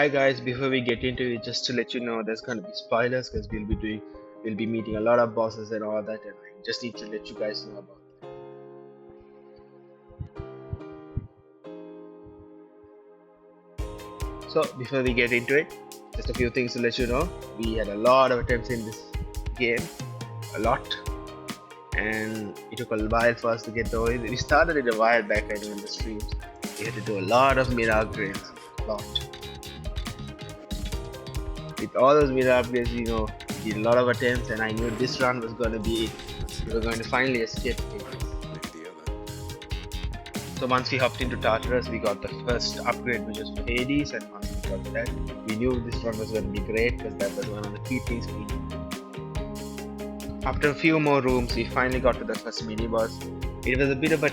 Hi guys, before we get into it, just to let you know, there's gonna be spoilers because we'll be meeting a lot of bosses and all that, and I just need to let you guys know about that. So before we get into it, just a few things to let you know. We had a lot of attempts in this game, a lot, and it took a while for us to get over it. We started it a while back, I know, in the streams. We had to do a lot of mirror upgrades, a lot. With all those mirror upgrades, we did a lot of attempts, and I knew this run was going to be it. We were going to finally escape it. So once we hopped into Tartarus, we got the first upgrade, which was for Hades, and once we got that, we knew this run was going to be great because that was one of the key things we needed. After a few more rooms, we finally got to the first mini boss. It was a bit of a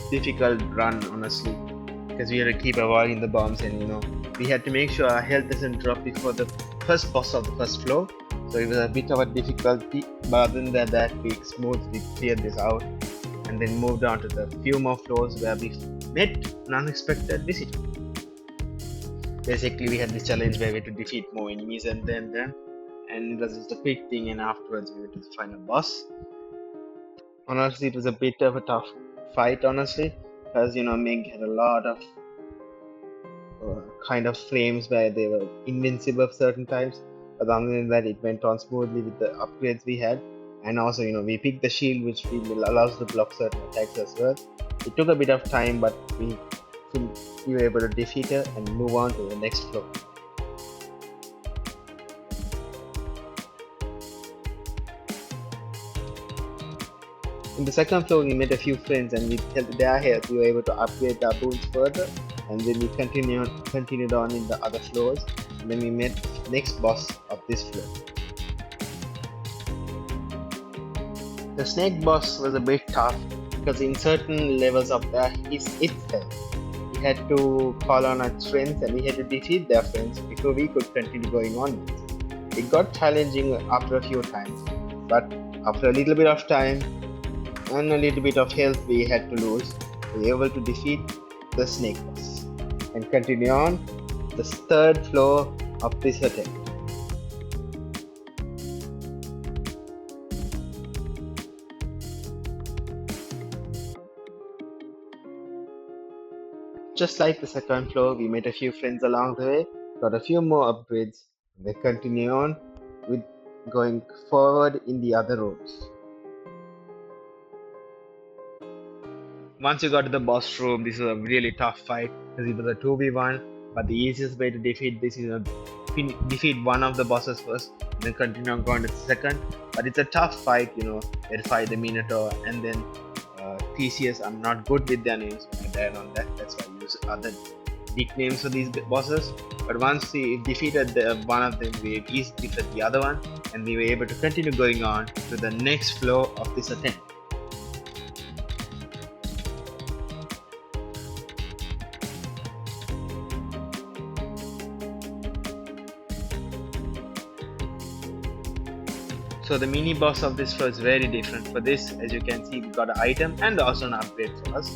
difficult run, honestly, because we had to keep avoiding the bombs, and we had to make sure our health doesn't drop before the first boss of the first floor. So it was a bit of a difficulty, but other than that, we smoothly cleared this out and then moved on to the few more floors where we met an unexpected visitor. Basically, we had this challenge where we had to defeat more enemies and it was just a quick thing, and afterwards we went to the final boss. Honestly, it was a bit of a tough fight, honestly, because Meg had a lot of kind of frames where they were invincible certain times, but other than that, it went on smoothly with the upgrades we had. And also, we picked the shield, which allows to block certain attacks as well. It took a bit of time, but we were able to defeat her and move on to the next floor. In the second floor, we met a few friends, and with their help, we were able to upgrade our boons further. And then we continued on in the other floors, and then we met the next boss of this floor. The snake boss was a bit tough because in certain levels of itself, we had to call on our friends and we had to defeat their friends before we could continue going on. It got challenging after a few times, but after a little bit of time and a little bit of health we had to lose, we were able to defeat the snake boss and continue on the third floor of this attempt. Just like the second floor, we met a few friends along the way, got a few more upgrades, and they continue on with going forward in the other rooms. Once you got to the boss room, this was a really tough fight because it was a 2v1, but the easiest way to defeat this is defeat one of the bosses first and then continue on going to the second. But it's a tough fight, fight the Minotaur and then Theseus. I'm not good with their names, but I'm bad on that. That's why I use other nicknames for these bosses. But once we defeated one of them, we easily defeated the other one, and we were able to continue going on to the next floor of this attempt. So the mini boss of this floor is very different. For this, as you can see, we got an item and also an upgrade for us.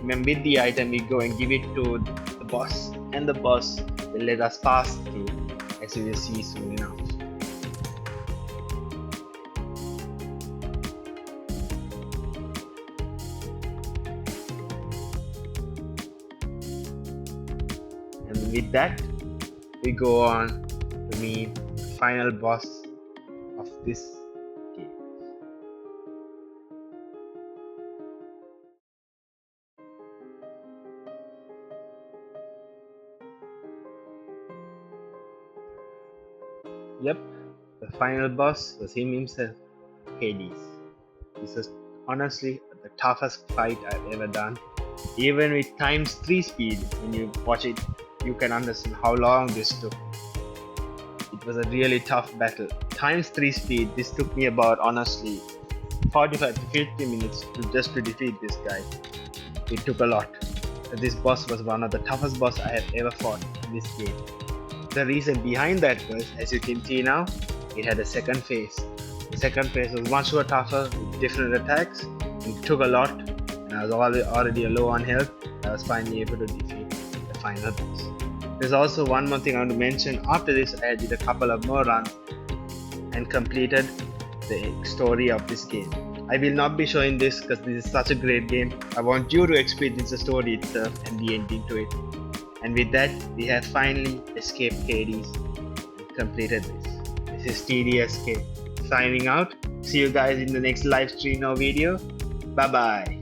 Then with the item, we go and give it to the boss, and the boss will let us pass through, as you will see soon enough. And with that, we go on to meet the final boss of this game. Yep, the final boss was him himself, Hades. This was honestly the toughest fight I've ever done. Even with times 3 speed, when you watch it, you can understand how long this took. It was a really tough battle. Times 3 speed, this took me about, honestly, 45 to 50 minutes just to defeat this guy. It took a lot. This boss was one of the toughest boss I have ever fought in this game. The reason behind that was, as you can see now, it had a second phase. The second phase was much more tougher with different attacks. It took a lot, and I was already low on health. I was finally able to defeat the final boss. There's also one more thing I want to mention. After this, I did a couple of more runs and completed the story of this game. I will not be showing this because this is such a great game. I want you to experience the story itself and the ending to it. And with that, we have finally escaped Hades and completed this. This is TDSK signing out. See you guys in the next live stream or video. Bye bye.